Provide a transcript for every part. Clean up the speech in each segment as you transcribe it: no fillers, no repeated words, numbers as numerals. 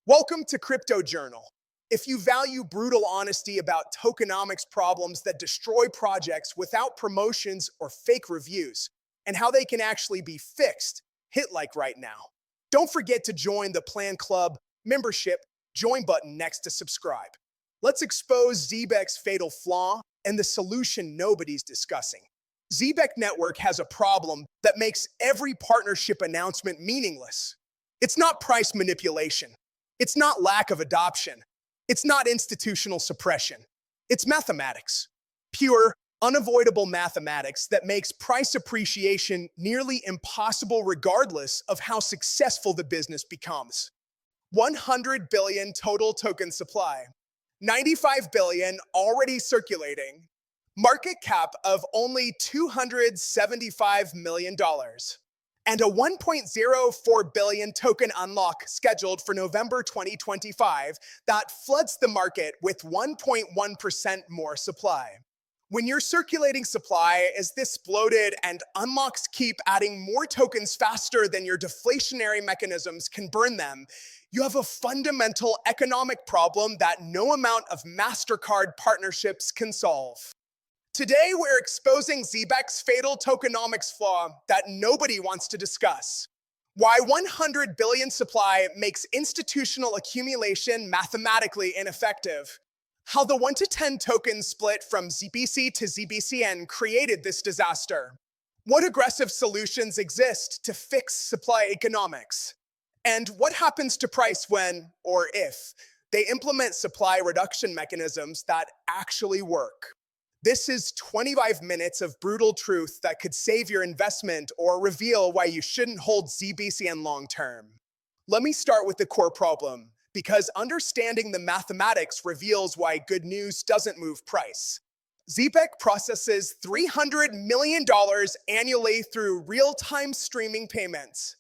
Welcome to Crypto Journal. If you value brutal honesty about tokenomics problems that destroy projects without promotions or fake reviews, and how they can actually be fixed, hit like right now. Don't forget to join the Plan Club membership join button next to subscribe. Let's expose Zbeck's fatal flaw and the solution nobody's discussing. Zebec Network has a problem that makes every partnership announcement meaningless. It's not price manipulation. It's not lack of adoption. It's not institutional suppression. It's mathematics. Pure, unavoidable mathematics that makes price appreciation nearly impossible regardless of how successful the business becomes. 100 billion total token supply, 95 billion already circulating, market cap of only $275 million, and a 1.04 billion token unlock scheduled for November 2025 that floods the market with 1.1% more supply. When your circulating supply is this bloated and unlocks keep adding more tokens faster than your deflationary mechanisms can burn them, you have a fundamental economic problem that no amount of MasterCard partnerships can solve. Today, we're exposing Zebeck's fatal tokenomics flaw that nobody wants to discuss. Why 100 billion supply makes institutional accumulation mathematically ineffective. How the 1 to 10 token split from ZBC to ZBCN created this disaster. What aggressive solutions exist to fix supply economics. And what happens to price when, or if, they implement supply reduction mechanisms that actually work. This is 25 minutes of brutal truth that could save your investment or reveal why you shouldn't hold ZBCN long term. Let me start with the core problem, because understanding the mathematics reveals why good news doesn't move price. Zbeck processes $300 million annually through real-time streaming payments.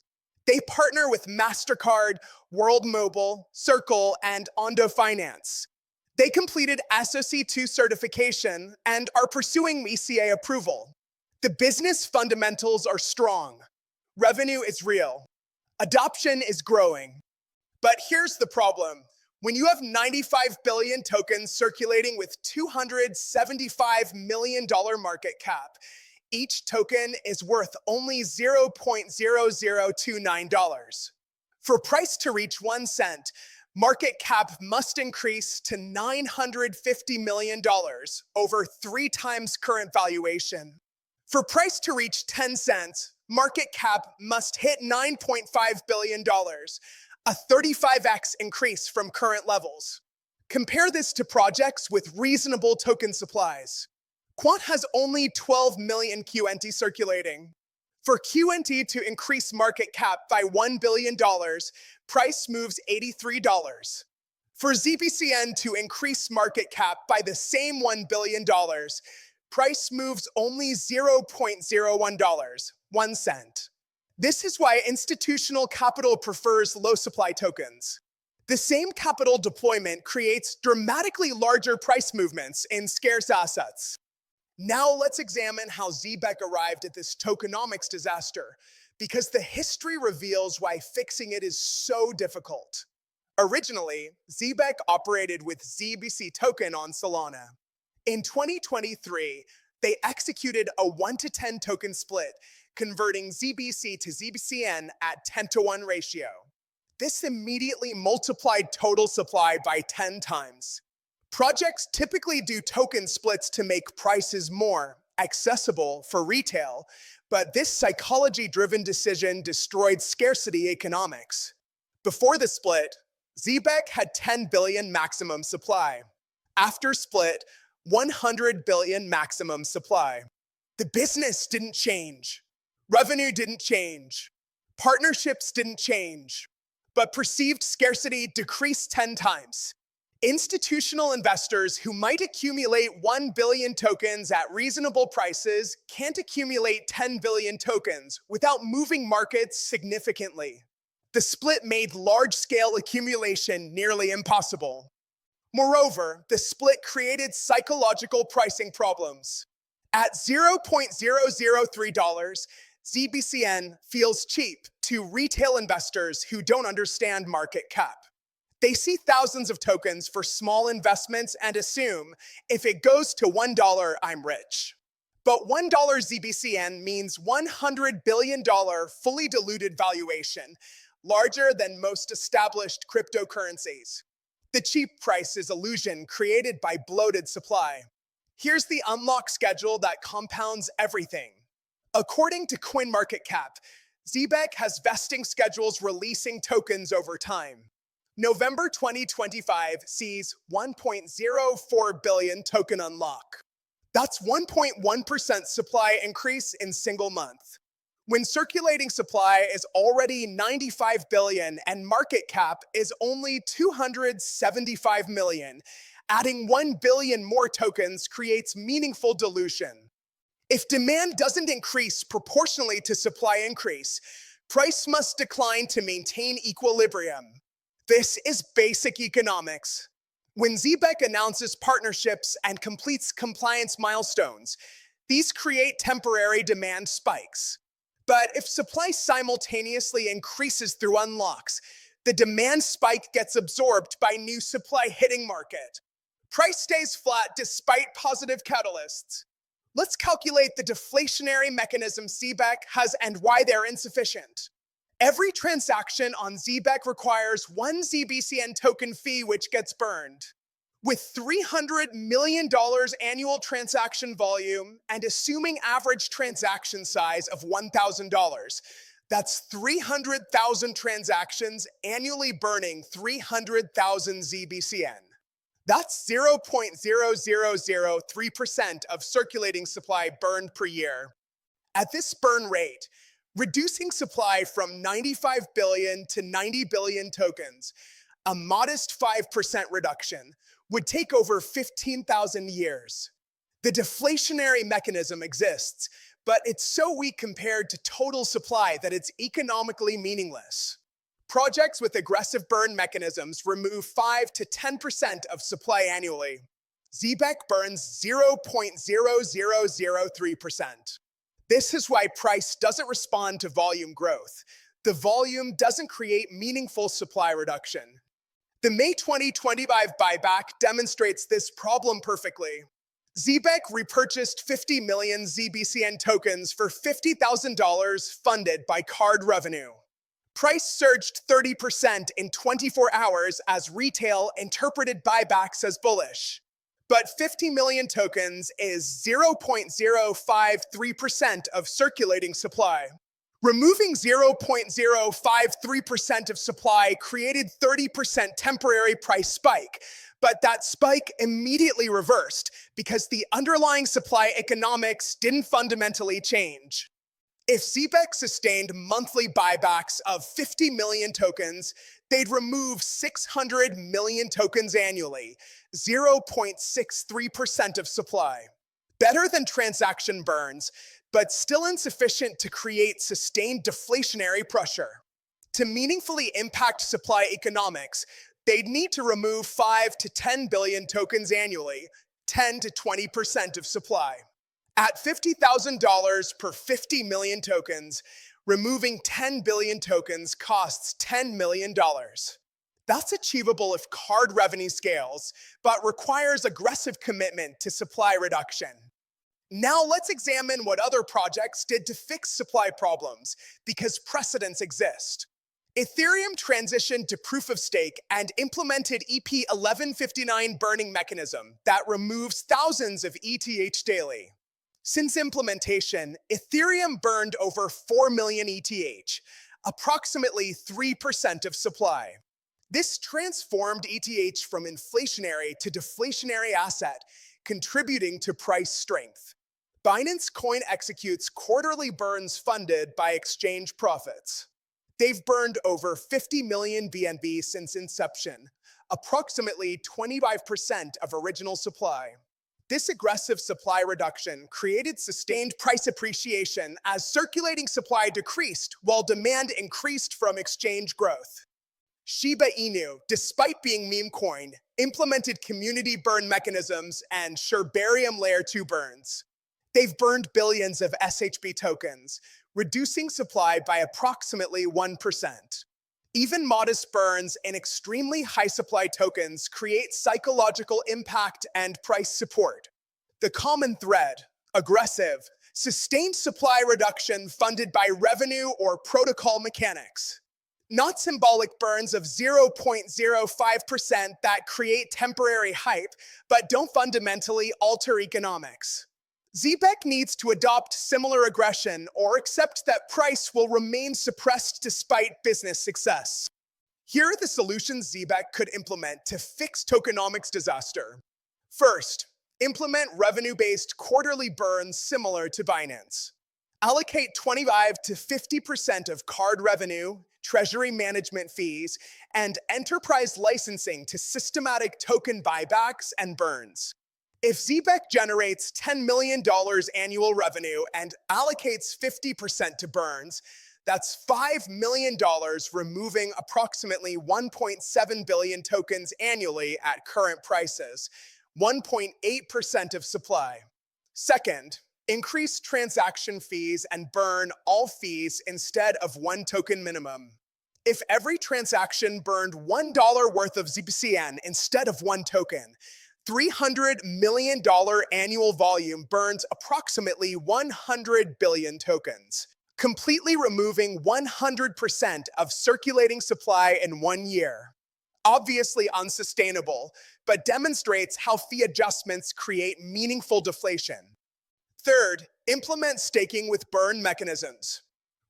They partner with MasterCard, World Mobile, Circle, and Ondo Finance. They completed SOC2 certification and are pursuing ECA approval. The business fundamentals are strong. Revenue is real. Adoption is growing. But here's the problem. When you have 95 billion tokens circulating with $275 million market cap, each token is worth only $0.0029. For price to reach 1 cent, market cap must increase to $950 million, over 3 times current valuation. For price to reach 10 cents, market cap must hit $9.5 billion, a 35x increase from current levels. Compare this to projects with reasonable token supplies. Quant has only 12 million QNT circulating. For QNT to increase market cap by $1 billion, price moves $83. For ZBCN to increase market cap by the same $1 billion, price moves only $0.01, 1 cent. This is why institutional capital prefers low supply tokens. The same capital deployment creates dramatically larger price movements in scarce assets. Now let's examine how Zbeck arrived at this tokenomics disaster, because the history reveals why fixing it is so difficult. Originally, Zbeck operated with ZBC token on Solana. In 2023, they executed a 1 to 10 token split, converting ZBC to ZBCN at 10-to-1 ratio. This immediately multiplied total supply by 10 times. Projects typically do token splits to make prices more accessible for retail, but this psychology-driven decision destroyed scarcity economics. Before the split, Zbeck had 10 billion maximum supply. After split, 100 billion maximum supply. The business didn't change. Revenue didn't change. Partnerships didn't change. But perceived scarcity decreased 10 times. Institutional investors who might accumulate 1 billion tokens at reasonable prices can't accumulate 10 billion tokens without moving markets significantly. The split made large-scale accumulation nearly impossible. Moreover, the split created psychological pricing problems. At $0.003, ZBCN feels cheap to retail investors who don't understand market cap. They see thousands of tokens for small investments and assume if it goes to $1, I'm rich. But $1 ZBCN means $100 billion fully diluted valuation, larger than most established cryptocurrencies. The cheap price is illusion created by bloated supply. Here's the unlock schedule that compounds everything. According to CoinMarketCap, Zbeck has vesting schedules releasing tokens over time. November 2025 sees 1.04 billion token unlock. That's 1.1% supply increase in single month. When circulating supply is already 95 billion and market cap is only 275 million, adding 1 billion more tokens creates meaningful dilution. If demand doesn't increase proportionally to supply increase, price must decline to maintain equilibrium. This is basic economics. When Zebec announces partnerships and completes compliance milestones, these create temporary demand spikes. But if supply simultaneously increases through unlocks, the demand spike gets absorbed by new supply hitting market. Price stays flat despite positive catalysts. Let's calculate the deflationary mechanism Zbeck has and why they're insufficient. Every transaction on Zbeck requires one ZBCN token fee which gets burned. With $300 million annual transaction volume and assuming average transaction size of $1,000, that's 300,000 transactions annually burning 300,000 ZBCN. That's 0.0003% of circulating supply burned per year. At this burn rate, reducing supply from 95 billion to 90 billion tokens, a modest 5% reduction, would take over 15,000 years. The deflationary mechanism exists, but it's so weak compared to total supply that it's economically meaningless. Projects with aggressive burn mechanisms remove 5 to 10% of supply annually. Zbeck burns 0.0003%. This is why price doesn't respond to volume growth. The volume doesn't create meaningful supply reduction. The May 2025 buyback demonstrates this problem perfectly. Zbeck repurchased 50 million ZBCN tokens for $50,000 funded by card revenue. Price surged 30% in 24 hours as retail interpreted buybacks as bullish. But 50 million tokens is 0.053% of circulating supply. Removing 0.053% of supply created 30% temporary price spike, but that spike immediately reversed because the underlying supply economics didn't fundamentally change. If Zbeck sustained monthly buybacks of 50 million tokens, they'd remove 600 million tokens annually, 0.63% of supply. Better than transaction burns, but still insufficient to create sustained deflationary pressure. To meaningfully impact supply economics, they'd need to remove 5 to 10 billion tokens annually, 10 to 20% of supply. At $50,000 per 50 million tokens, removing 10 billion tokens costs $10 million. That's achievable if card revenue scales, but requires aggressive commitment to supply reduction. Now let's examine what other projects did to fix supply problems, because precedents exist. Ethereum transitioned to proof of stake and implemented EP 1159 burning mechanism that removes thousands of ETH daily. Since implementation, Ethereum burned over 4 million ETH, approximately 3% of supply. This transformed ETH from inflationary to deflationary asset, contributing to price strength. Binance Coin executes quarterly burns funded by exchange profits. They've burned over 50 million BNB since inception, approximately 25% of original supply. This aggressive supply reduction created sustained price appreciation as circulating supply decreased while demand increased from exchange growth. Shiba Inu, despite being meme coin, implemented community burn mechanisms and Sherbarium Layer 2 burns. They've burned billions of SHB tokens, reducing supply by approximately 1%. Even modest burns in extremely high supply tokens create psychological impact and price support. The common thread: aggressive, sustained supply reduction funded by revenue or protocol mechanics. Not symbolic burns of 0.05% that create temporary hype, but don't fundamentally alter economics. Zbeck needs to adopt similar aggression or accept that price will remain suppressed despite business success. Here are the solutions Zbeck could implement to fix tokenomics disaster. First, implement revenue-based quarterly burns similar to Binance. Allocate 25 to 50% of card revenue, treasury management fees, and enterprise licensing to systematic token buybacks and burns. If Zbeck generates $10 million annual revenue and allocates 50% to burns, that's $5 million, removing approximately 1.7 billion tokens annually at current prices, 1.8% of supply. Second, increase transaction fees and burn all fees instead of one token minimum. If every transaction burned $1 worth of ZBCN instead of one token, $300 million annual volume burns approximately 100 billion tokens, completely removing 100% of circulating supply in 1 year. Obviously unsustainable, but demonstrates how fee adjustments create meaningful deflation. Third, implement staking with burn mechanisms.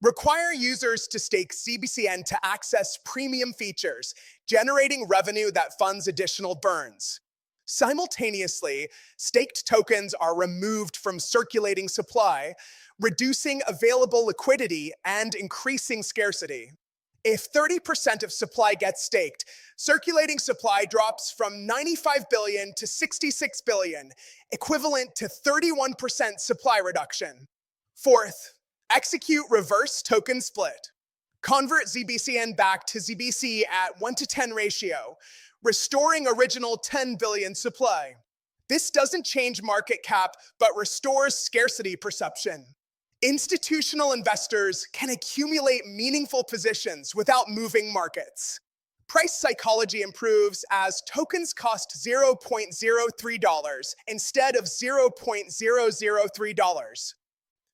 Require users to stake ZBCN to access premium features, generating revenue that funds additional burns. Simultaneously, staked tokens are removed from circulating supply, reducing available liquidity and increasing scarcity. If 30% of supply gets staked, circulating supply drops from 95 billion to 66 billion, equivalent to 31% supply reduction. Fourth, execute reverse token split. Convert ZBCN back to ZBC at 1:10 ratio, restoring original 10 billion supply. This doesn't change market cap, but restores scarcity perception. Institutional investors can accumulate meaningful positions without moving markets. Price psychology improves as tokens cost $0.03 instead of $0.003.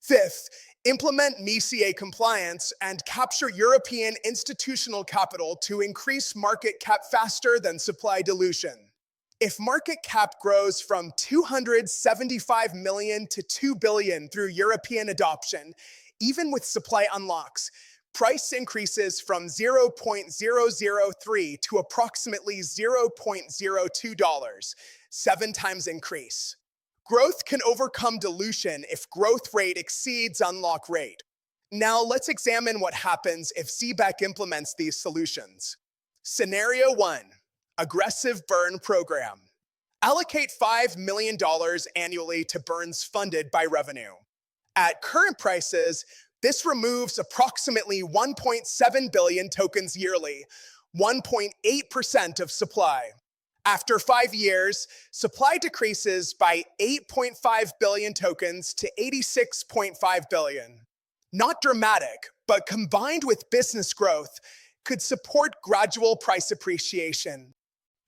Fifth, implement MiCA compliance and capture European institutional capital to increase market cap faster than supply dilution. If market cap grows from 275 million to 2 billion through European adoption, even with supply unlocks, price increases from $0.003 to approximately $0.02, 7 times increase. Growth can overcome dilution if growth rate exceeds unlock rate. Now let's examine what happens if Zbeck implements these solutions. Scenario 1. Aggressive burn program. Allocate $5 million annually to burns funded by revenue. At current prices, this removes approximately 1.7 billion tokens yearly, 1.8% of supply. After 5 years, supply decreases by 8.5 billion tokens to 86.5 billion. Not dramatic, but combined with business growth, could support gradual price appreciation.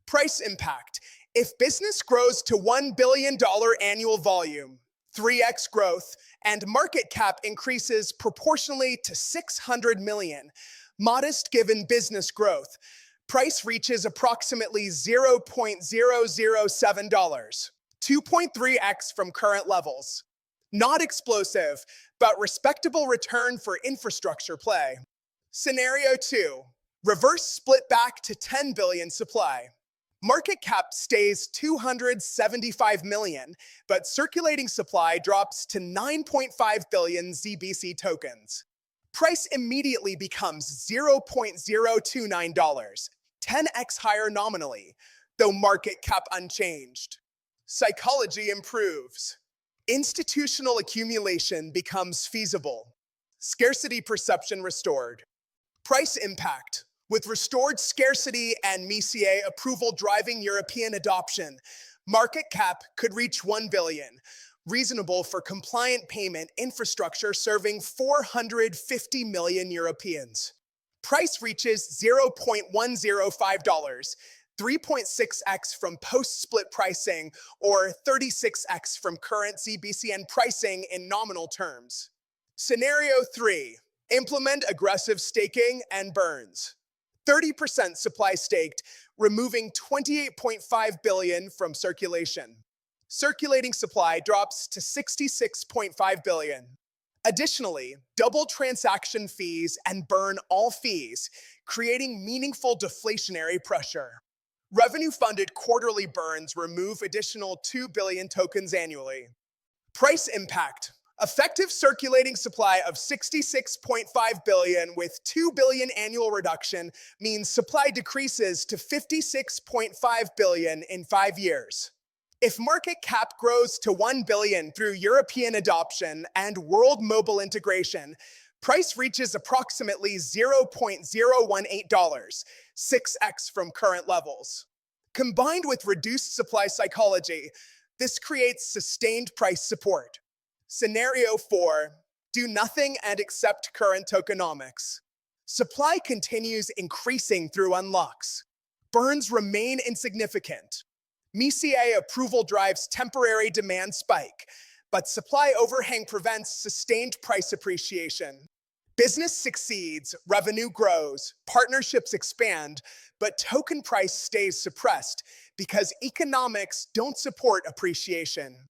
Price impact. If business grows to $1 billion annual volume, 3x growth, and market cap increases proportionally to 600 million, modest given business growth, price reaches approximately $0.007, 2.3x from current levels. Not explosive, but respectable return for infrastructure play. Scenario 2. Reverse split back to 10 billion supply. Market cap stays 275 million, but circulating supply drops to 9.5 billion ZBC tokens. Price immediately becomes $0.029, 10x higher nominally, though market cap unchanged. Psychology improves. Institutional accumulation becomes feasible. Scarcity perception restored. Price impact. With restored scarcity and MiCA approval driving European adoption, market cap could reach 1 billion, reasonable for compliant payment infrastructure serving 450 million Europeans. Price reaches $0.105, 3.6x from post-split pricing, or 36x from current ZBCN pricing in nominal terms. Scenario 3. Implement aggressive staking and burns. 30% supply staked, removing 28.5 billion from circulation. Circulating supply drops to 66.5 billion. Additionally, double transaction fees and burn all fees, creating meaningful deflationary pressure. Revenue-funded quarterly burns remove additional 2 billion tokens annually. Price impact. Effective circulating supply of 66.5 billion with 2 billion annual reduction means supply decreases to 56.5 billion in 5 years. If market cap grows to 1 billion through European adoption and world mobile integration, price reaches approximately $0.018, 6x from current levels. Combined with reduced supply psychology, this creates sustained price support. Scenario 4. Do nothing and accept current tokenomics. Supply continues increasing through unlocks. Burns remain insignificant. MiCA approval drives temporary demand spike, but supply overhang prevents sustained price appreciation. Business succeeds, revenue grows, partnerships expand, but token price stays suppressed because economics don't support appreciation.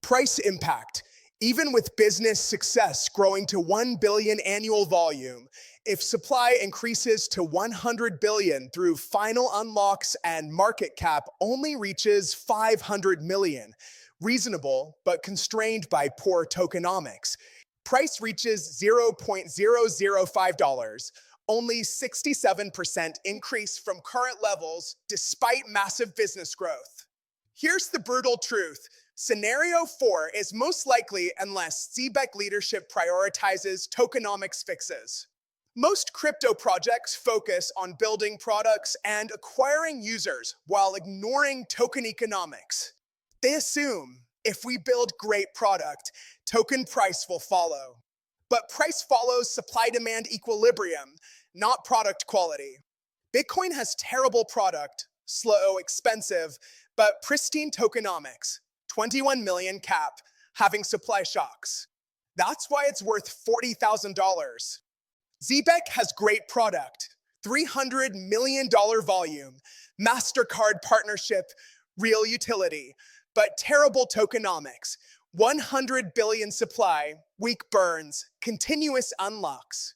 Price impact. Even with business success growing to 1 billion annual volume, if supply increases to 100 billion through final unlocks and market cap only reaches 500 million, reasonable but constrained by poor tokenomics, price reaches $0.005, only 67% increase from current levels despite massive business growth. Here's the brutal truth. Scenario 4 is most likely unless Zbeck leadership prioritizes tokenomics fixes. Most crypto projects focus on building products and acquiring users while ignoring token economics. They assume if we build great product, token price will follow. But price follows supply-demand equilibrium, not product quality. Bitcoin has terrible product, slow, expensive, but pristine tokenomics. 21 million cap, having supply shocks. That's why it's worth $40,000. Zbeck has great product, $300 million volume, MasterCard partnership, real utility, but terrible tokenomics, 100 billion supply, weak burns, continuous unlocks.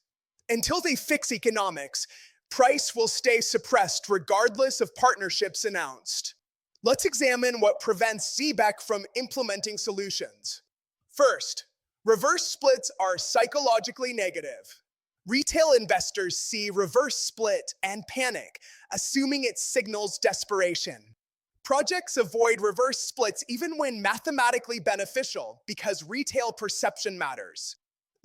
Until they fix economics, price will stay suppressed regardless of partnerships announced. Let's examine what prevents Zbeck from implementing solutions. First, reverse splits are psychologically negative. Retail investors see reverse split and panic, assuming it signals desperation. Projects avoid reverse splits even when mathematically beneficial because retail perception matters.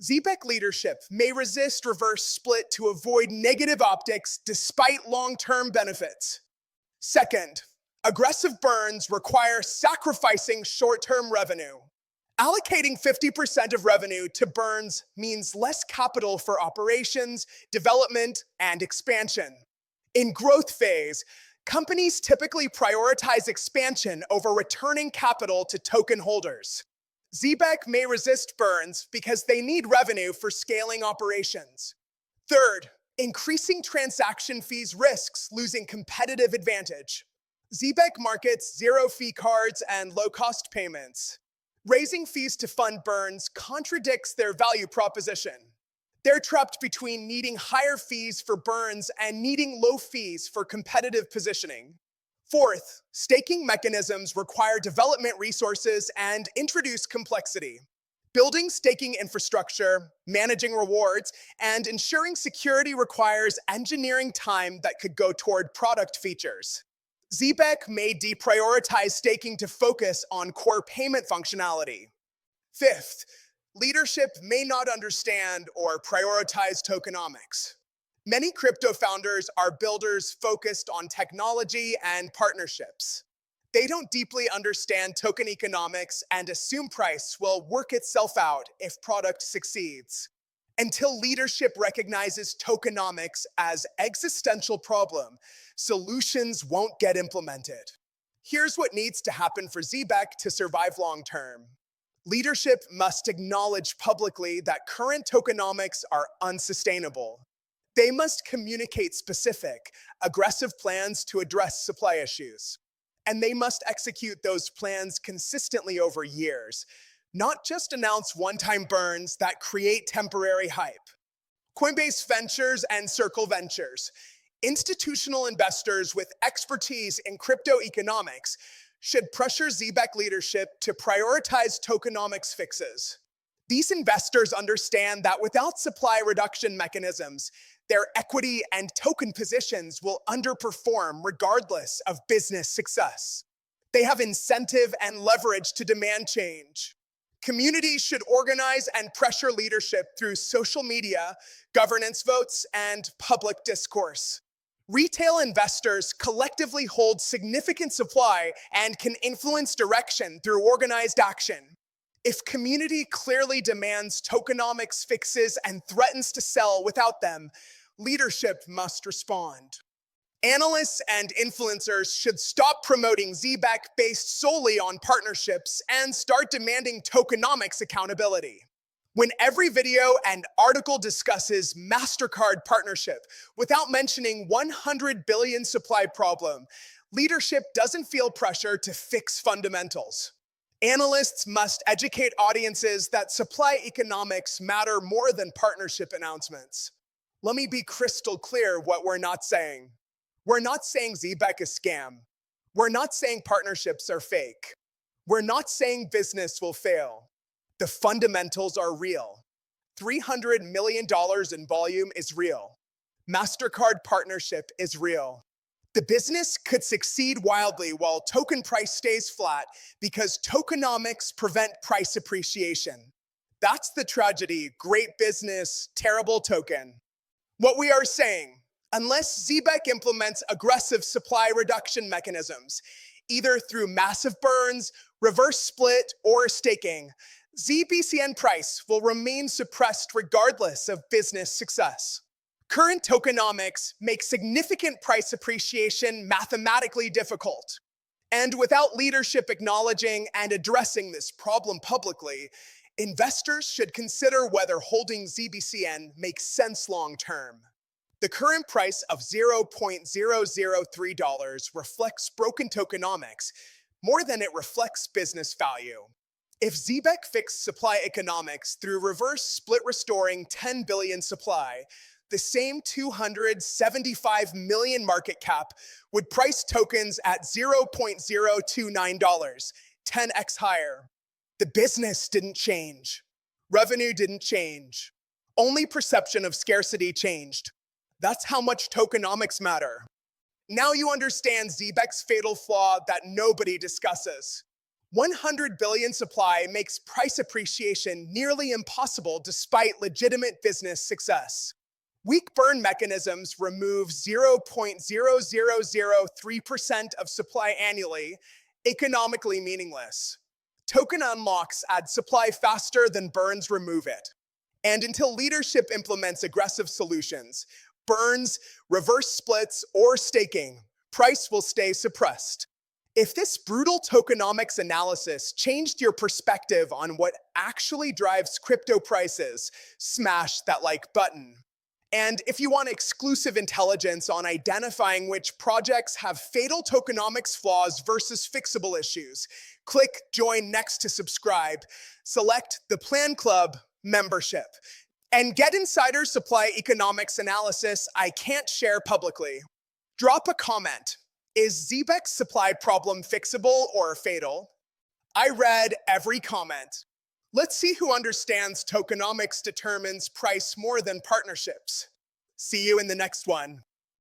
Zbeck leadership may resist reverse split to avoid negative optics despite long-term benefits. Second, aggressive burns require sacrificing short-term revenue. Allocating 50% of revenue to burns means less capital for operations, development, and expansion. In growth phase, companies typically prioritize expansion over returning capital to token holders. Zbeck may resist burns because they need revenue for scaling operations. Third, increasing transaction fees risks losing competitive advantage. Zbeck markets zero-fee cards and low-cost payments. Raising fees to fund burns contradicts their value proposition. They're trapped between needing higher fees for burns and needing low fees for competitive positioning. Fourth, staking mechanisms require development resources and introduce complexity. Building staking infrastructure, managing rewards, and ensuring security requires engineering time that could go toward product features. Zbeck may deprioritize staking to focus on core payment functionality. Fifth, leadership may not understand or prioritize tokenomics. Many crypto founders are builders focused on technology and partnerships. They don't deeply understand token economics and assume price will work itself out if product succeeds. Until leadership recognizes tokenomics as existential problem, solutions won't get implemented. Here's what needs to happen for Zbeck to survive long term. Leadership must acknowledge publicly that current tokenomics are unsustainable. They must communicate specific, aggressive plans to address supply issues. And they must execute those plans consistently over years, not just announce one-time burns that create temporary hype. Coinbase Ventures and Circle Ventures, institutional investors with expertise in crypto economics, should pressure Zebec leadership to prioritize tokenomics fixes. These investors understand that without supply reduction mechanisms, their equity and token positions will underperform regardless of business success. They have incentive and leverage to demand change. Communities should organize and pressure leadership through social media, governance votes, and public discourse. Retail investors collectively hold significant supply and can influence direction through organized action. If community clearly demands tokenomics fixes and threatens to sell without them, leadership must respond. Analysts and influencers should stop promoting Zbeck based solely on partnerships and start demanding tokenomics accountability. When every video and article discusses MasterCard partnership without mentioning 100 billion supply problem, leadership doesn't feel pressure to fix fundamentals. Analysts must educate audiences that supply economics matter more than partnership announcements. Let me be crystal clear what we're not saying. We're not saying Zebec is scam. We're not saying partnerships are fake. We're not saying business will fail. The fundamentals are real. $300 million in volume is real. MasterCard partnership is real. The business could succeed wildly while token price stays flat because tokenomics prevent price appreciation. That's the tragedy. Great business, terrible token. What we are saying, unless Zebec implements aggressive supply reduction mechanisms, either through massive burns, reverse split, or staking, ZBCN price will remain suppressed regardless of business success. Current tokenomics make significant price appreciation mathematically difficult. And without leadership acknowledging and addressing this problem publicly, investors should consider whether holding ZBCN makes sense long term. The current price of $0.003 reflects broken tokenomics more than it reflects business value. If Zbeck fixed supply economics through reverse split restoring 10 billion supply, the same 275 million market cap would price tokens at $0.029, 10x higher. The business didn't change. Revenue didn't change. Only perception of scarcity changed. That's how much tokenomics matter. Now you understand Zebec's fatal flaw that nobody discusses. 100 billion supply makes price appreciation nearly impossible despite legitimate business success. Weak burn mechanisms remove 0.0003% of supply annually, economically meaningless. Token unlocks add supply faster than burns remove it. And until leadership implements aggressive solutions, burns, reverse splits, or staking, price will stay suppressed. If this brutal tokenomics analysis changed your perspective on what actually drives crypto prices, smash that like button. And if you want exclusive intelligence on identifying which projects have fatal tokenomics flaws versus fixable issues, click Join next to subscribe, select the Plan Club membership, and get insider supply economics analysis I can't share publicly. Drop a comment. Is Zebec's supply problem fixable or fatal? I read every comment. Let's see who understands tokenomics determines price more than partnerships. See you in the next one.